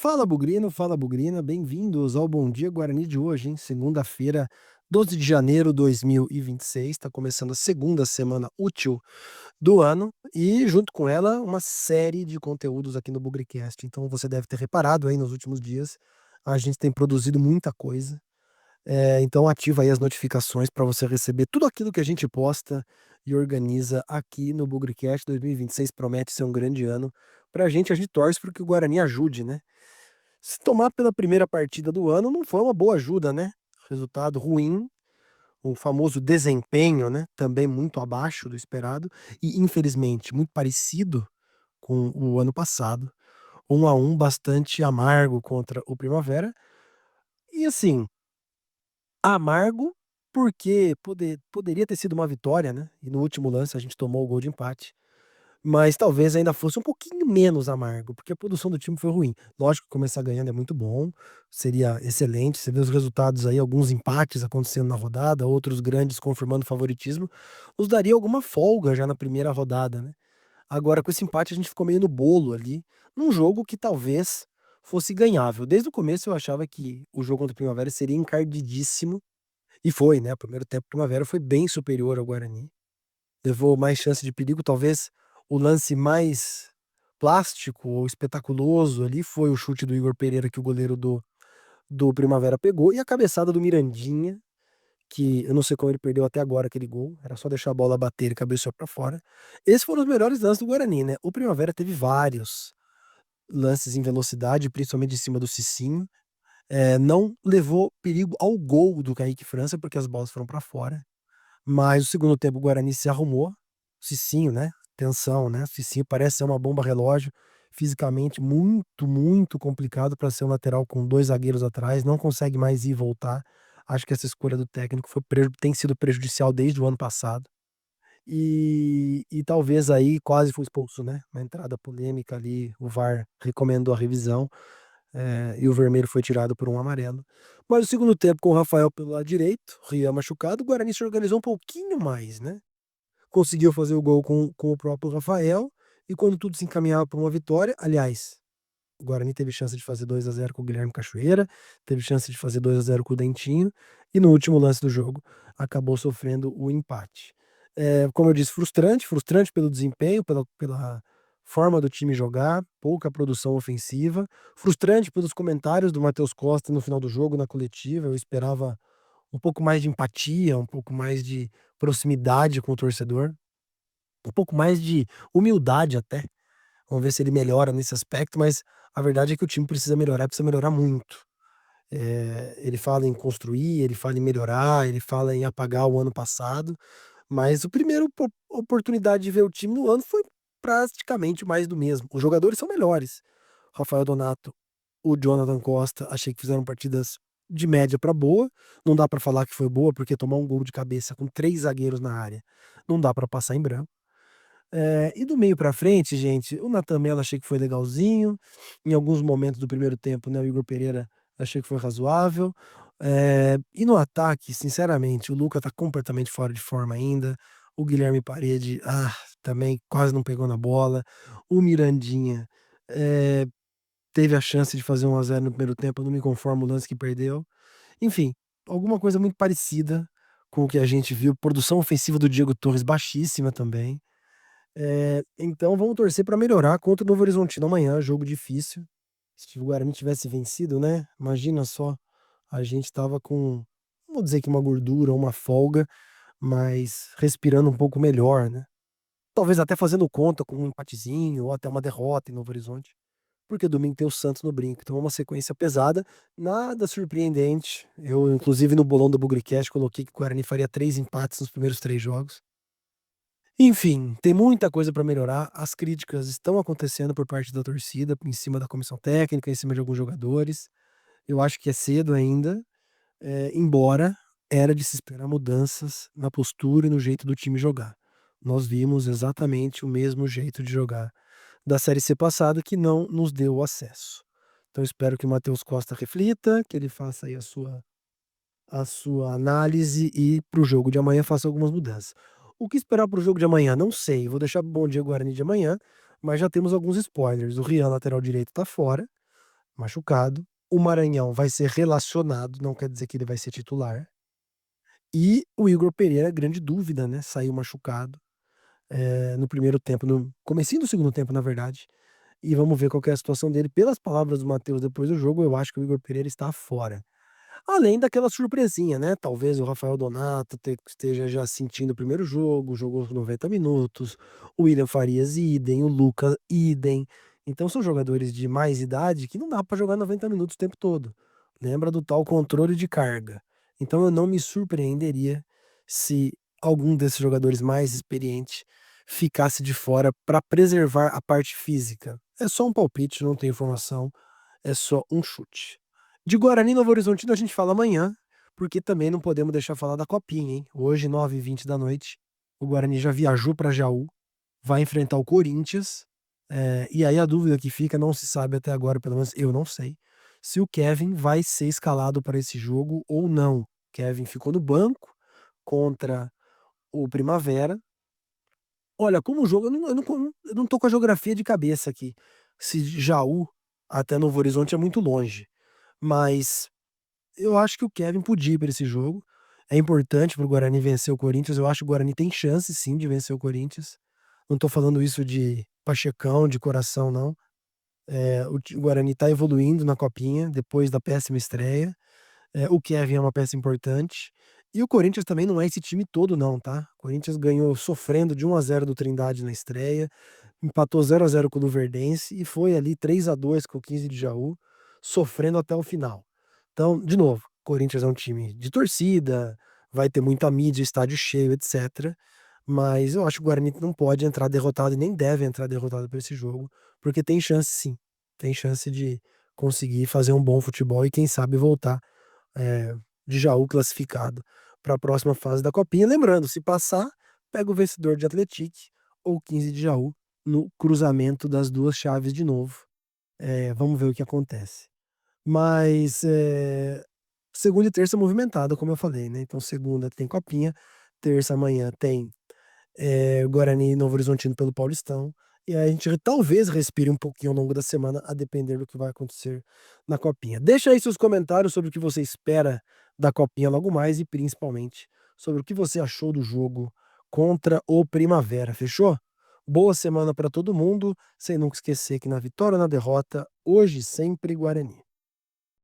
Fala Bugrino, fala Bugrina, bem-vindos ao Bom Dia Guarani de hoje, hein? Segunda-feira, 12 de janeiro de 2026, está começando a segunda semana útil do ano e, junto com ela, uma série de conteúdos aqui no Bugricast. Então, você deve ter reparado aí nos últimos dias, a gente tem produzido muita coisa. Então, ativa aí as notificações para você receber tudo aquilo que a gente posta e organiza aqui no Bugricast. 2026 promete ser um grande ano. Pra gente, a gente torce para que o Guarani ajude, né? Se tomar pela primeira partida do ano, não foi uma boa ajuda, né? Resultado ruim, o famoso desempenho, né? Também muito abaixo do esperado e, infelizmente, muito parecido com o ano passado. 1-1 bastante amargo contra o Primavera. E assim, amargo porque poderia ter sido uma vitória, né? E no último lance a gente tomou o gol de empate. Mas talvez ainda fosse um pouquinho menos amargo, porque a produção do time foi ruim. Lógico que começar ganhando é muito bom, seria excelente. Você vê os resultados aí, alguns empates acontecendo na rodada, outros grandes confirmando favoritismo, nos daria alguma folga já na primeira rodada, né? Agora, com esse empate, a gente ficou meio no bolo ali, num jogo que talvez fosse ganhável. Desde o começo eu achava que o jogo contra o Primavera seria encardidíssimo, e foi, né? O primeiro tempo, o Primavera foi bem superior ao Guarani, levou mais chance de perigo. Talvez o lance mais plástico ou espetaculoso ali foi o chute do Igor Pereira que o goleiro do Primavera pegou, e a cabeçada do Mirandinha, que eu não sei como ele perdeu até agora aquele gol, era só deixar a bola bater e cabeceou pra fora. Esses foram os melhores lances do Guarani, né? O Primavera teve vários lances em velocidade, principalmente em cima do Cicinho. Não levou perigo ao gol do Kaique França, porque as bolas foram pra fora. Mas o segundo tempo o Guarani se arrumou. Cicinho, né? Tensão, né? Cicinho parece ser uma bomba relógio, fisicamente muito, muito complicado para ser um lateral com dois zagueiros atrás, não consegue mais ir e voltar. Acho que essa escolha do técnico tem sido prejudicial desde o ano passado. E talvez aí quase foi expulso, né? Uma entrada polêmica ali, o VAR recomendou a revisão, e o vermelho foi tirado por um amarelo. Mas o segundo tempo, com o Rafael pelo lado direito, Rian machucado, o Guarani se organizou um pouquinho mais, né? Conseguiu fazer o gol com o próprio Rafael, e quando tudo se encaminhava para uma vitória, aliás, o Guarani teve chance de fazer 2-0 com o Guilherme Cachoeira, teve chance de fazer 2-0 com o Dentinho, e no último lance do jogo acabou sofrendo o empate. Como eu disse, frustrante, frustrante pelo desempenho, pela forma do time jogar, pouca produção ofensiva, frustrante pelos comentários do Matheus Costa no final do jogo, na coletiva. Eu esperava um pouco mais de empatia, um pouco mais de proximidade com o torcedor, um pouco mais de humildade até. Vamos ver se ele melhora nesse aspecto, mas a verdade é que o time precisa melhorar muito. Ele fala em construir, ele fala em melhorar, ele fala em apagar o ano passado, mas o primeiro oportunidade de ver o time no ano foi praticamente mais do mesmo. Os jogadores são melhores. Rafael Donato, o Jonathan Costa, achei que fizeram partidas de média para boa. Não dá para falar que foi boa, porque tomar um gol de cabeça com três zagueiros na área não dá para passar em branco. E do meio pra frente, gente, o Natan Melo achei que foi legalzinho. Em alguns momentos do primeiro tempo, né, o Igor Pereira achei que foi razoável. E no ataque, sinceramente, o Luca tá completamente fora de forma ainda. O Guilherme Parede, também quase não pegou na bola. O Mirandinha, eh, teve a chance de fazer 1-0 no primeiro tempo, eu não me conformo o lance que perdeu. Enfim, alguma coisa muito parecida com o que a gente viu. Produção ofensiva do Diego Torres baixíssima também. Então vamos torcer para melhorar contra o Novo Horizontino amanhã, jogo difícil. Se o Guarani tivesse vencido, né? Imagina só, a gente tava com, não vou dizer que uma gordura, uma folga, mas respirando um pouco melhor, né? Talvez até fazendo conta com um empatezinho ou até uma derrota em Novo Horizonte. Porque domingo tem o Santos no brinco, então é uma sequência pesada, nada surpreendente. Eu, inclusive, no bolão do Bugricast, coloquei que o Guarani faria 3 empates nos primeiros 3 jogos. Enfim, tem muita coisa para melhorar. As críticas estão acontecendo por parte da torcida, em cima da comissão técnica, em cima de alguns jogadores. Eu acho que é cedo ainda, embora era de se esperar mudanças na postura e no jeito do time jogar. Nós vimos exatamente o mesmo jeito de jogar da Série C passada, que não nos deu o acesso. Então espero que o Matheus Costa reflita, que ele faça aí a sua análise e para o jogo de amanhã faça algumas mudanças. O que esperar para o jogo de amanhã? Não sei. Vou deixar para o Bom Dia Guarani de amanhã, mas já temos alguns spoilers. O Rian, lateral direito, tá fora. machucado. O Maranhão vai ser relacionado, não quer dizer que ele vai ser titular. E o Igor Pereira, grande dúvida, né, saiu machucado, no primeiro tempo, no comecinho do segundo tempo, na verdade. E vamos ver qual que é a situação dele. Pelas palavras do Matheus depois do jogo, eu acho que o Igor Pereira está fora. Além daquela surpresinha, né, talvez o Rafael Donato esteja já sentindo o primeiro jogo, jogou 90 minutos, o William Farias idem, o Lucas idem. Então são jogadores de mais idade que não dá para jogar 90 minutos o tempo todo. Lembra do tal controle de carga. Então eu não me surpreenderia se algum desses jogadores mais experientes ficasse de fora para preservar a parte física. É só um palpite, não tem informação, é só um chute. De Guarani e Novo Horizontino a gente fala amanhã, porque também não podemos deixar falar da copinha, hein. Hoje, 9h20, o Guarani já viajou para Jaú, vai enfrentar o Corinthians, e aí a dúvida que fica, não se sabe até agora, pelo menos eu não sei, se o Kevin vai ser escalado para esse jogo ou não. Kevin ficou no banco contra o Primavera. Olha, como o jogo eu não tô com a geografia de cabeça aqui, se de Jaú até Novo Horizonte é muito longe, mas eu acho que o Kevin podia ir pra esse jogo. É importante para o Guarani vencer o Corinthians. Eu acho que o Guarani tem chance sim de vencer o Corinthians. Não tô falando isso de pachecão, de coração não. O Guarani tá evoluindo na copinha, depois da péssima estreia. O Kevin é uma peça importante. E o Corinthians também não é esse time todo não, tá. O Corinthians ganhou sofrendo de 1-0 do Trindade na estreia, empatou 0-0 com o Luverdense e foi ali 3-2 com o 15 de Jaú, sofrendo até o final. Então, de novo, Corinthians é um time de torcida, vai ter muita mídia, estádio cheio, etc. Mas eu acho que o Guarani não pode entrar derrotado e nem deve entrar derrotado para esse jogo, porque tem chance sim. Tem chance de conseguir fazer um bom futebol e quem sabe voltar, eh, de Jaú classificado para a próxima fase da copinha. Lembrando, se passar, pega o vencedor de Atlético ou 15 de Jaú no cruzamento das duas chaves de novo. Vamos ver o que acontece. Mas, segunda e terça movimentada, como eu falei, né, então segunda tem copinha, terça amanhã tem, Guarani e Novo Horizontino pelo Paulistão, e aí a gente talvez respire um pouquinho ao longo da semana, a depender do que vai acontecer na copinha. Deixa aí seus comentários sobre o que você espera da copinha logo mais e principalmente sobre o que você achou do jogo contra o Primavera, fechou? Boa semana para todo mundo, sem nunca esquecer que na vitória ou na derrota, hoje sempre Guarani.